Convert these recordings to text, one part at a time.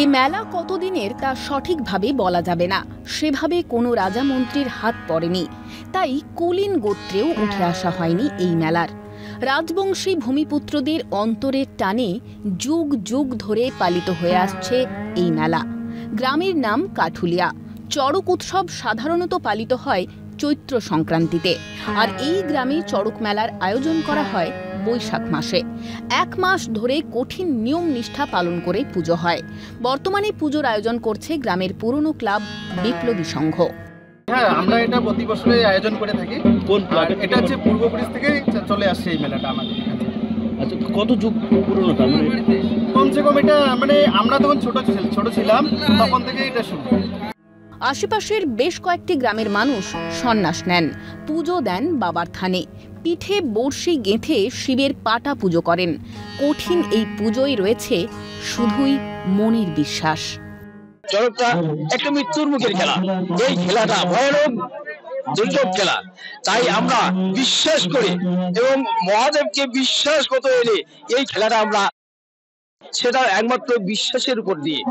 এ মেলা কতদিনের তা সঠিকভাবে বলা যাবে না, সেভাবে কোনো রাজা মন্ত্রীর হাত পড়েনি, তাই কুলীন গোত্রেও উঠে আসা হয়নি এই মেলার। রাজবংশী ভূমিপুত্রদের অন্তরের টানে যুগ যুগ ধরে পালিত হয়ে আসছে এই মেলা। গ্রামের নাম কাঠুলিয়া। চড়ক উৎসব সাধারণত পালিত হয় চৈত্র সংক্রান্তিতে, আর এই গ্রামে চড়ক মেলার আয়োজন করা হয় বৈশাখ মাসে। এক মাস ধরে কঠিন নিয়ম নিষ্ঠা পালন করে পুজো হয়। বর্তমানে পুজোর আয়োজন করছে গ্রামের পুরনো ক্লাব বিপ্লবী সংঘ। হ্যাঁ, আমরা এটা প্রতি বছরই আয়োজন করে থাকি। এটা হচ্ছে পূর্বপুরুষ থেকে চলে আসছে এই মেলাটা আমাদের। আচ্ছা, কত যুগ পুরনো? কমসে কম এটা আমরা তখন ছোট ছিলাম, তখন থেকে এটা শুরু। আশেপাশের বেশ কয়েকটি গ্রামের মানুষ সন্ন্যাস নেন, পুজো দেন বাবার থানে, পিঠে বড়শি গেঁথে শিবের পাটা পুজো করেন। কঠিন এই পুজোয় রয়েছে শুধুই মনের বিশ্বাস। চড়কটা একটা মৃত্যুর মুখের খেলা। এই খেলাটা ভয়ানক দুর্যোগ খেলা, তাই আমরা বিশ্বাস করি এবং মহাদেবকে বিশ্বাস করতে এলে এই খেলাটা আমরা সেটা একমাত্র বিশ্বাসের উপর দিয়ে,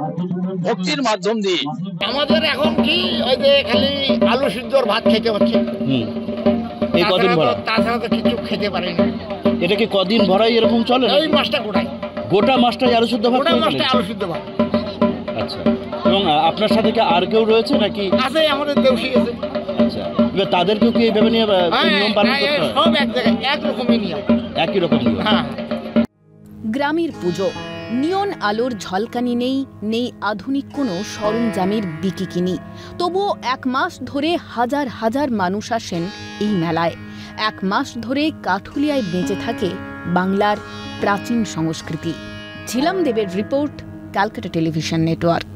ভক্তির মাধ্যম দিয়ে। আমাদের এখন কি ওই যে খালি আলু সিদ্ধর ভাত খেতে হচ্ছে, এই কদিন ভরা, তাছাড়া তো কিছু খেতে পারি না। এটা কি কদিন ভরাই এরকম চলে? এই মাসটা গোটা মাসটাই আলু সিদ্ধ ভাত? আলু সিদ্ধ ভাত। আচ্ছা, এবং আপনার সাথে কি আর কেউ রয়েছে নাকি? আছে, আমাদের দেউসি আছে। আচ্ছা, তাদেরকেও কি এইভাবে নিয়ে নিয়ম পালন করতে হয়? সব এক জায়গায় একরকমই নিয়ম, একই রকম নিয়ম। হ্যাঁ। গ্রামের পুজো, নিয়ন আলোর ঝলকানি নেই আধুনিক কোনো সরঞ্জামের বিকিকিনি। তবুও এক মাস ধরে হাজার হাজার মানুষ আসেন এই মেলায়। এক মাস ধরে কাঠুলিয়ায় বেঁচে থাকে বাংলার প্রাচীন সংস্কৃতি। ঝিলাম দেবের রিপোর্ট, ক্যালকাটা টেলিভিশন নেটওয়ার্ক।